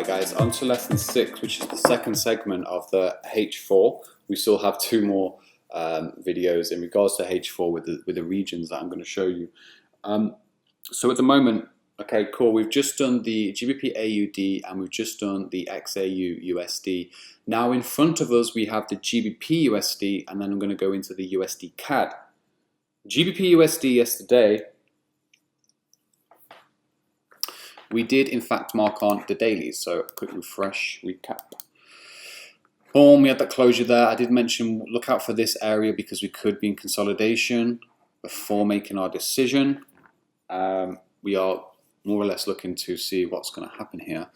Right guys, on to lesson 6, which is the second segment of the H4. We still have 2 more videos in regards to H4 with the regions that I'm going to show you. So at the moment, okay, cool, we've just done the GBP AUD and we've just done the XAU USD. Now in front of us we have the GBP USD, and then I'm going to go into the USD CAD. GBP USD yesterday, we did in fact mark on the dailies, so quick refresh, recap. Boom, we had that closure there. I did mention look out for this area because we could be in consolidation before making our decision. We are more or less looking to see what's going to happen here.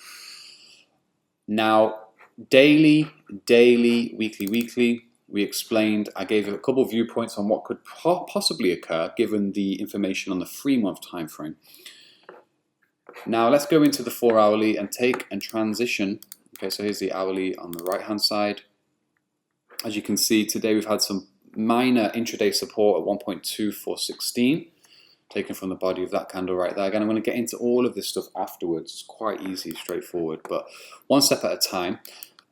Now, daily, weekly, we explained, I gave a couple of viewpoints on what could possibly occur given the information on the 3-month time frame. Now let's go into the 4-hourly and take and transition. Okay, so here's the hourly on the right hand side. As you can see, today we've had some minor intraday support at 1.2416, taken from the body of that candle right there. Again, I'm going to get into all of this stuff afterwards. It's quite easy, straightforward, but one step at a time.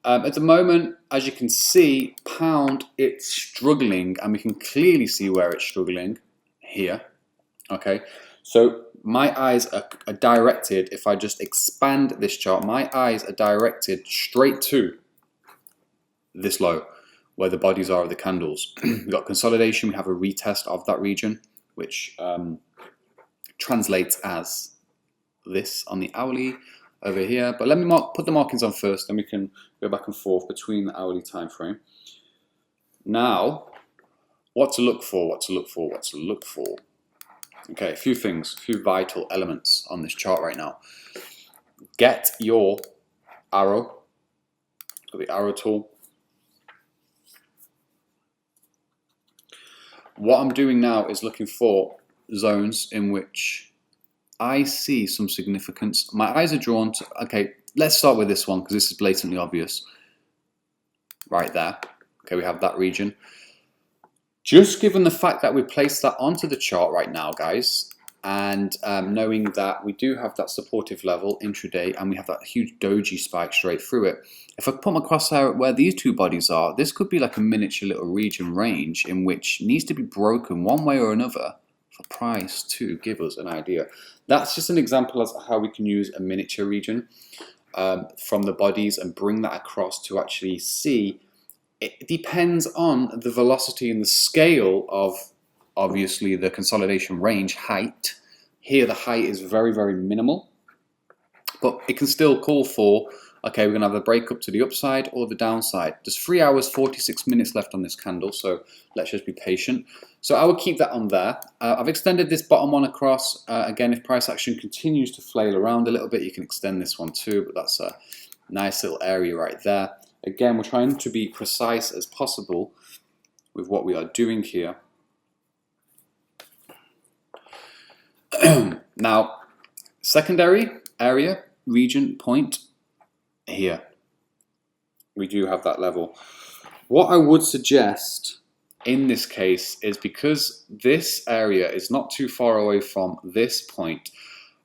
At the moment, as you can see, pound, it's struggling, and we can clearly see where it's struggling here. Okay, so my eyes are directed, if I just expand this chart, my eyes are directed straight to this low, where the bodies are of the candles. We've got consolidation, we have a retest of that region, which translates as this on the hourly over here. But let me put the markings on first, then we can go back and forth between the hourly time frame. Now, what to look for, what to look for, what to look for. Okay, a few things, a few vital elements on this chart right now. Get your arrow, the arrow tool. What I'm doing now is looking for zones in which I see some significance. My eyes are drawn to, okay, let's start with this one because this is blatantly obvious. Right there. Okay, we have that region. Just given the fact that we placed that onto the chart right now, guys, and knowing that we do have that supportive level intraday and we have that huge doji spike straight through it, if I put my crosshair where these two bodies are, this could be like a miniature little region range in which needs to be broken one way or another for price to give us an idea. That's just an example of how we can use a miniature region from the bodies and bring that across to actually see. It depends on the velocity and the scale of, obviously, the consolidation range height. Here the height is very, very minimal, but it can still call for, okay, we're going to have a break up to the upside or the downside. There's 3 hours, 46 minutes left on this candle, so let's just be patient. So I will keep that on there. I've extended this bottom one across. Again, if price action continues to flail around a little bit, you can extend this one too, but that's a nice little area right there. Again, we're trying to be precise as possible with what we are doing here. Now, secondary area, region, point, here. We do have that level. What I would suggest in this case is, because this area is not too far away from this point,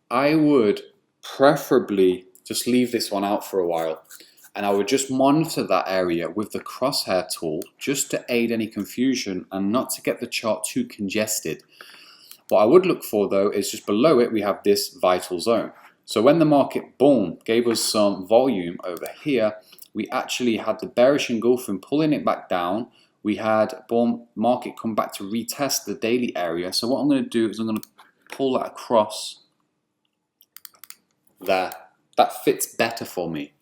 I would preferably just leave this one out for a while. And I would just monitor that area with the crosshair tool just to aid any confusion and not to get the chart too congested. What I would look for though is just below it we have this vital zone. So when the market, boom, gave us some volume over here, we actually had the bearish engulfing pulling it back down. We had, boom, market come back to retest the daily area. So what I'm going to do is I'm going to pull that across there. That fits better for me.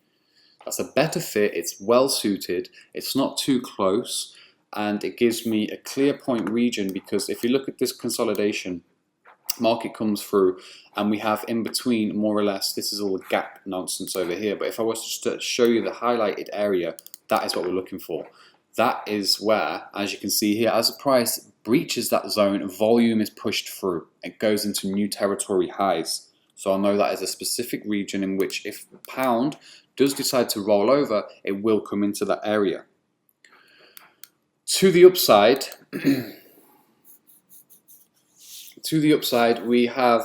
That's a better fit, it's well suited, it's not too close, and it gives me a clear point region, because if you look at this consolidation, market comes through and we have in between more or less, this is all the gap nonsense over here, but if I was to show you the highlighted area, that is what we're looking for. That is where, as you can see here, as the price breaches that zone, volume is pushed through. It goes into new territory highs. So I'll know that is a specific region in which if pound does decide to roll over, it will come into that area. To the upside, we have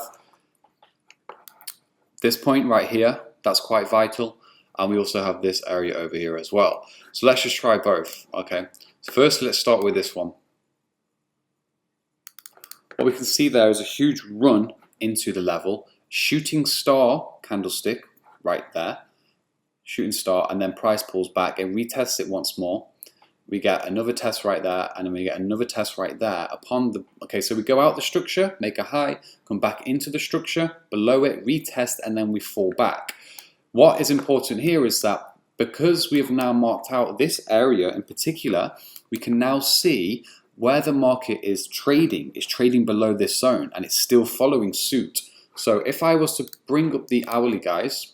this point right here. That's quite vital. and we also have this area over here as well. So let's just try both. Okay, so first let's start with this one. What we can see there is a huge run into the level, shooting star candlestick right there, shooting star, and then price pulls back and retests it once more. We get another test right there, and then we get another test right there. Okay, so we go out the structure, make a high, come back into the structure, below it, retest, and then we fall back. What is important here is that because we have now marked out this area in particular, we can now see where the market is trading. It's trading below this zone, and it's still following suit. So if I was to bring up the hourly, guys,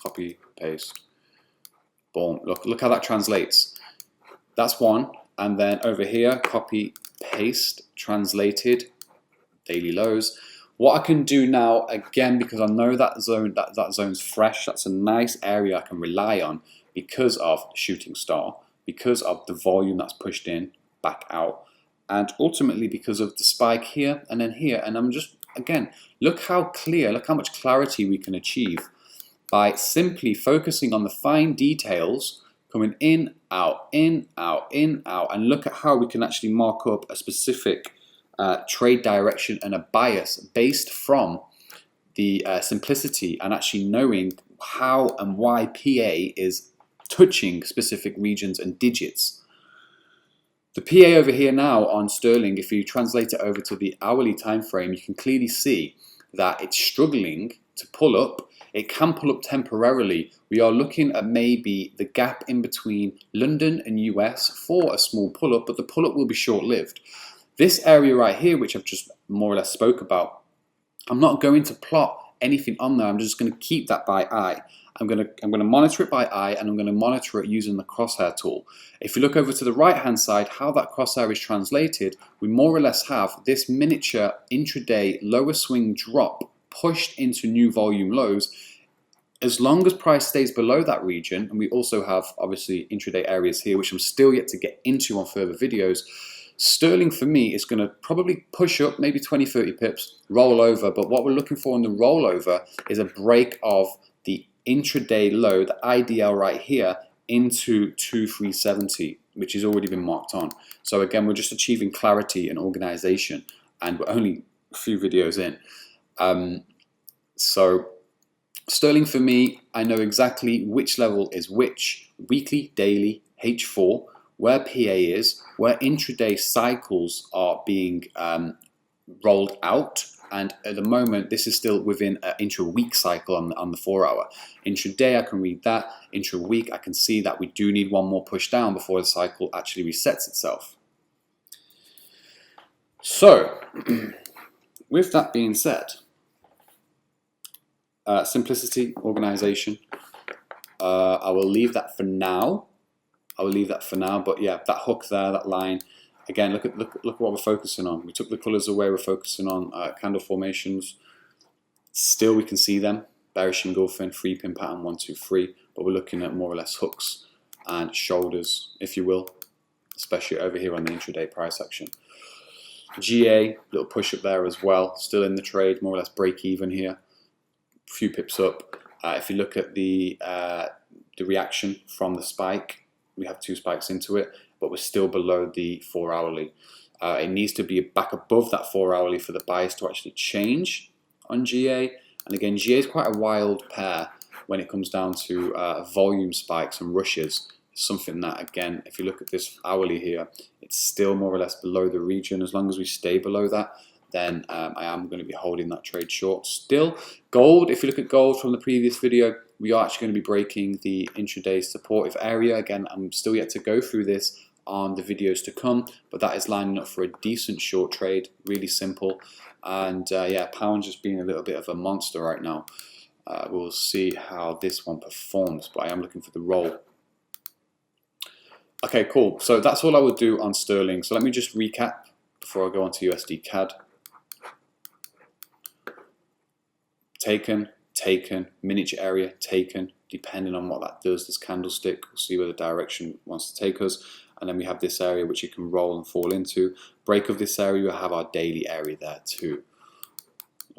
copy, paste, boom. Look how that translates. That's one, and then over here, copy, paste, translated, daily lows. What I can do now, again, because I know that zone's fresh, that's a nice area I can rely on because of the shooting star, because of the volume that's pushed in, back out, and ultimately because of the spike here and then here. And I'm just, again, look how clear, look how much clarity we can achieve by simply focusing on the fine details, coming in, out, in, out, in, out, and look at how we can actually mark up a specific trade direction and a bias based from the simplicity and actually knowing how and why PA is touching specific regions and digits. The PA over here now on sterling, if you translate it over to the hourly time frame, you can clearly see that it's struggling to pull up. It can pull up temporarily. We are looking at maybe the gap in between London and US for a small pull up, but the pull up will be short lived. This area right here, which I've just more or less spoke about, I'm not going to plot anything on there. I'm just going to keep that by eye. I'm going to monitor it by eye, and I'm going to monitor it using the crosshair tool. If you look over to the right hand side, how that crosshair is translated, we more or less have this miniature intraday lower swing drop pushed into new volume lows. As long as price stays below that region, and we also have obviously intraday areas here, which I'm still yet to get into on further videos, sterling for me is going to probably push up maybe 20-30 pips, roll over, but what we're looking for in the rollover is a break of the intraday low, the IDL right here, into 2370, which has already been marked on. So again, we're just achieving clarity and organization, and we're only a few videos in. So sterling for me, I know exactly which level is which, weekly, daily, H4, where PA is, where intraday cycles are being rolled out, and at the moment this is still within an intra-week cycle on the 4 hour. Intraday I can read that, intra-week I can see that we do need one more push down before the cycle actually resets itself. So, with that being said, simplicity, organization, I will leave that for now. But yeah, that hook there, that line, again, look what we're focusing on. We took the colors away, we're focusing on candle formations. Still we can see them, bearish engulfing, 3-pin pattern, 1, 2, 3, but we're looking at more or less hooks and shoulders, if you will, especially over here on the intraday price action. GA, little push up there as well, still in the trade, more or less break even here, a few pips up. If you look at the reaction from the spike, we have 2 spikes into it, but we're still below the 4 hourly. It needs to be back above that 4 hourly for the bias to actually change on GA. And again, GA is quite a wild pair when it comes down to volume spikes and rushes. It's something that, again, if you look at this hourly here, it's still more or less below the region. As long as we stay below that, then I am going to be holding that trade short. Still, gold, if you look at gold from the previous video, we are actually going to be breaking the intraday supportive area. Again, I'm still yet to go through this on the videos to come, but that is lining up for a decent short trade, really simple. And yeah, pound's just being a little bit of a monster right now. We'll see how this one performs, but I am looking for the roll. Okay, cool. So that's all I would do on sterling. So let me just recap before I go on to USD CAD. Taken, miniature area, taken, depending on what that does, this candlestick, we'll see where the direction wants to take us. And then we have this area which you can roll and fall into. Break of this area, we have our daily area there too.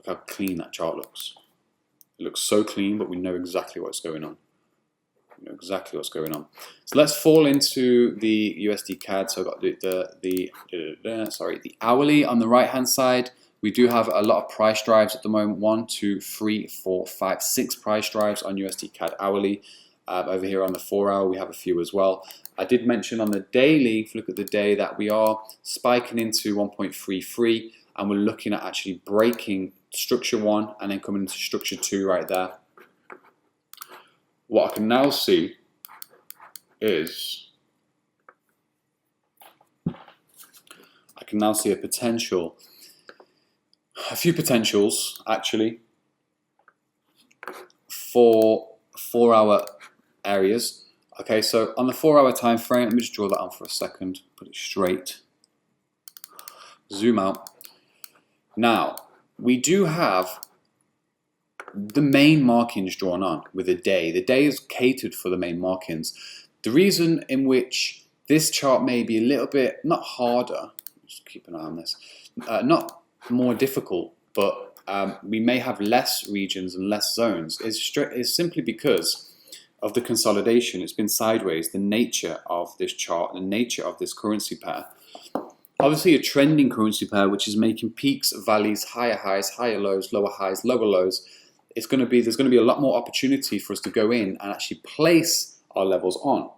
Look how clean that chart looks. It looks so clean, but we know exactly what's going on. We know exactly what's going on. So let's fall into the USD CAD. So I've got the hourly on the right hand side. We do have a lot of price drives at the moment. 1, 2, 3, 4, 5, 6 price drives on USD CAD hourly. Over here on the 4 hour, we have a few as well. I did mention on the daily, if you look at the day, that we are spiking into 1.33, and we're looking at actually breaking structure 1 and then coming into structure 2 right there. What I can now see is I can now see a few potentials actually for 4 hour areas. Okay, so on the 4 hour time frame, let me just draw that on for a second, put it straight, zoom out. Now, we do have the main markings drawn on with a day. The day is catered for the main markings. The reason in which this chart may be a little bit, not harder, just keep an eye on this, not more difficult, but we may have less regions and less zones, is simply because of the consolidation. It's been sideways, the nature of this chart, the nature of this currency pair. Obviously a trending currency pair which is making peaks, valleys, higher highs, higher lows, lower highs, lower lows. There's going to be a lot more opportunity for us to go in and actually place our levels on.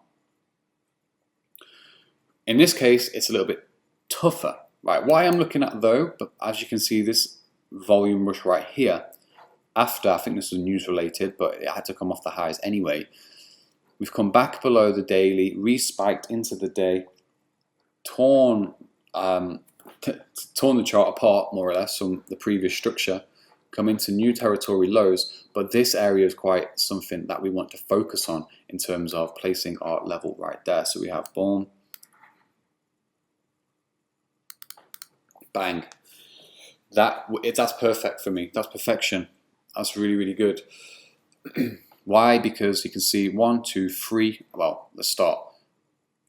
In this case, it's a little bit tougher. Right, what I am looking at though, but as you can see, this volume rush right here, after, I think this is news related, but it had to come off the highs anyway. We've come back below the daily, re-spiked into the day, torn the chart apart more or less from the previous structure, come into new territory lows, but this area is quite something that we want to focus on in terms of placing our level right there. So we have boom, bang. That's perfect for me. That's perfection. That's really, really good. Why? Because you can see 1, 2, 3. Well, let's start.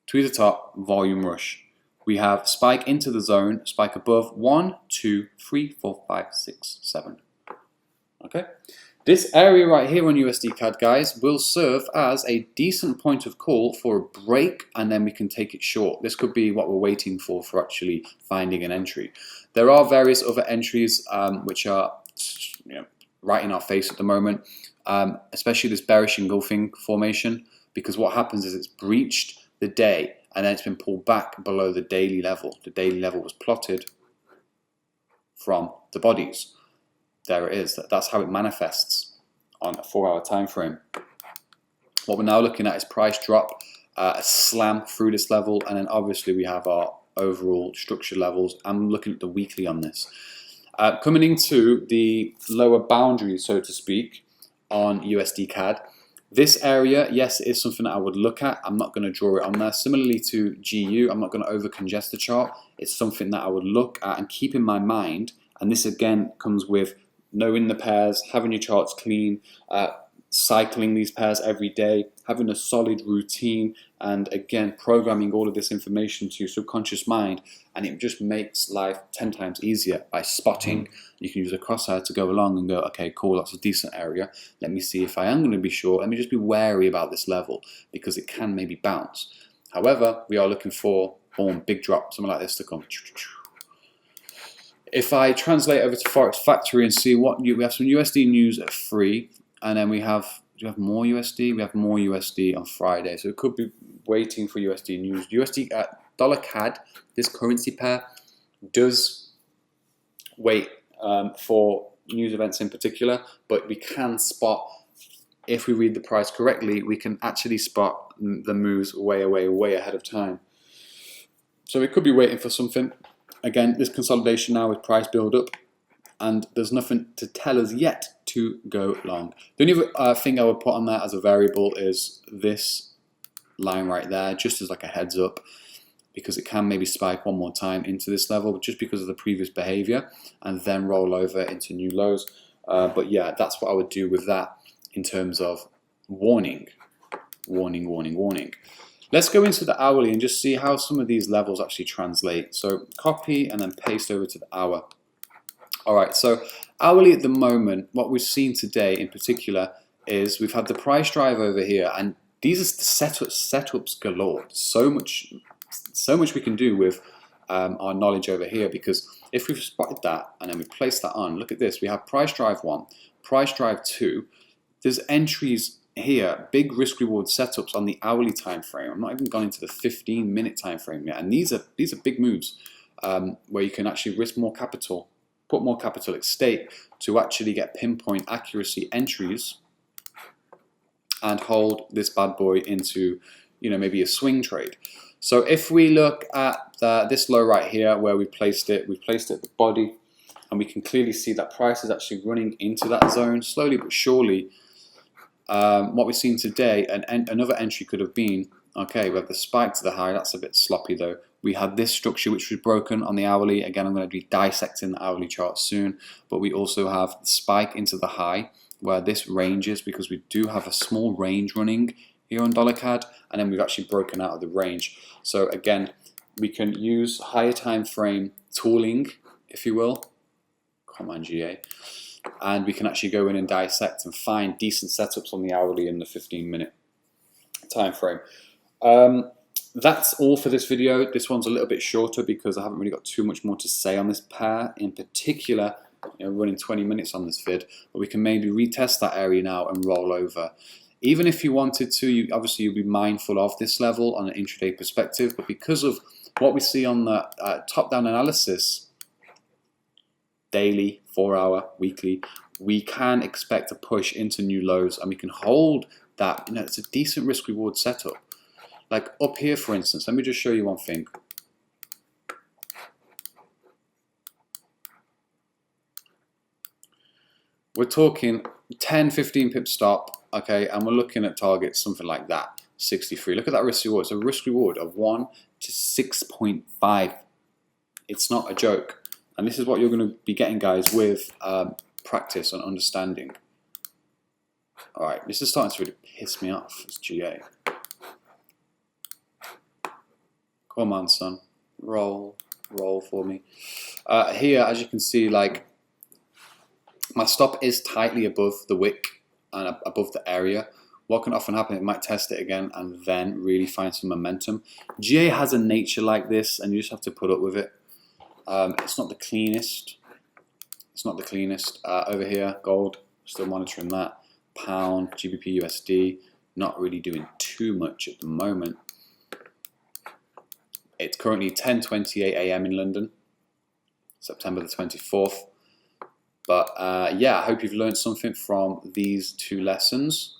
To the top, volume rush. We have spike into the zone, spike above 1, 2, 3, 4, 5, 6, 7. Okay. This area right here on USD CAD, guys, will serve as a decent point of call for a break, and then we can take it short. This could be what we're waiting for actually finding an entry. There are various other entries which are right in our face at the moment, especially this bearish engulfing formation, because what happens is it's breached the day and then it's been pulled back below the daily level. The daily level was plotted from the bodies. There it is. That's how it manifests on a 4 hour time frame. What we're now looking at is price drop, a slam through this level, and then obviously we have our overall structure levels. I'm looking at the weekly on this. Coming into the lower boundary, so to speak, on USD CAD, this area, yes, it is something that I would look at. I'm not going to draw it on there. Similarly to GU, I'm not going to over congest the chart. It's something that I would look at and keep in my mind. And this again comes with knowing the pairs, having your charts clean, cycling these pairs every day, having a solid routine, and again programming all of this information to your subconscious mind, and it just makes life 10 times easier by spotting. You can use a crosshair to go along and go, okay, cool, that's a decent area. Let me see if I am going to be short. Let me just be wary about this level because it can maybe bounce. However, we are looking for boom, big drop, something like this to come. If I translate over to Forex Factory and see what we have some USD news at 3, and then we have, do we have more USD? We have more USD on Friday, so it could be waiting for USD news. USD dollar CAD, this currency pair, does wait for news events in particular, but we can spot, if we read the price correctly, we can actually spot the moves way ahead of time. So we could be waiting for something. Again, this consolidation now with price build up, and there's nothing to tell us yet to go long. The only other thing I would put on that as a variable is this line right there, just as like a heads up, because it can maybe spike one more time into this level just because of the previous behavior and then roll over into new lows. But yeah, that's what I would do with that in terms of warning. Let's go into the hourly and just see how some of these levels actually translate. So copy and then paste over to the hour. All right, so Hourly at the moment, what we've seen today in particular is we've had the price drive over here, and these are the setups galore. So much we can do with our knowledge over here, because if we've spotted that and then we place that on, look at this, we have price drive 1, price drive 2, there's entries here, big risk reward setups on the hourly time frame. I'm not even gone into the 15-minute time frame yet, and these are big moves where you can actually risk more capital, put more capital at stake to actually get pinpoint accuracy entries and hold this bad boy into, you know, maybe a swing trade. So if we look at this low right here where we've placed it at the body, and we can clearly see that price is actually running into that zone slowly but surely. What we've seen today, another entry could have been, okay, we have the spike to the high, that's a bit sloppy though. We had this structure which was broken on the hourly. Again, I'm going to be dissecting the hourly chart soon, but we also have the spike into the high where this range is, because we do have a small range running here on dollar CAD, and then we've actually broken out of the range. So again, we can use higher time frame tooling, if you will, come on GA, and we can actually go in and dissect and find decent setups on the hourly in the 15-minute time frame. That's all for this video. This one's a little bit shorter because I haven't really got too much more to say on this pair in particular. You know, running 20 minutes on this vid, but we can maybe retest that area now and roll over. Even if you wanted to, obviously you'll be mindful of this level on an intraday perspective, but because of what we see on the top-down analysis, daily, 4-hour, weekly, we can expect a push into new lows, and we can hold that. You know, it's a decent risk-reward setup. Like up here, for instance, let me just show you one thing. We're talking 10, 15 pip stop, okay, and we're looking at targets, something like that, 63. Look at that risk reward. It's a risk reward of 1 to 6.5. It's not a joke. And this is what you're going to be getting, guys, with practice and understanding. All right, this is starting to really piss me off. It's GA. Come on, son. Roll for me. Here, as you can see, like, my stop is tightly above the wick and above the area. What can often happen, it might test it again and then really find some momentum. GA has a nature like this, and you just have to put up with it. It's not the cleanest. It's not the cleanest. Over here, gold, still monitoring that. Pound, GBP USD, not really doing too much at the moment. It's currently 10:28 AM in London, September the 24th. But yeah, I hope you've learned something from these two lessons.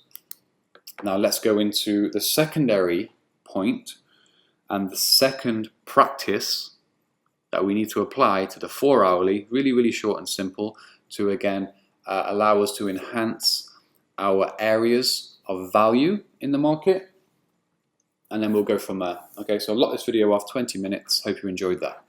Now let's go into the secondary point and the second practice that we need to apply to the 4-hourly, really short and simple, to again allow us to enhance our areas of value in the market. And then we'll go from there. Okay, so I've locked this video off, 20 minutes. Hope you enjoyed that.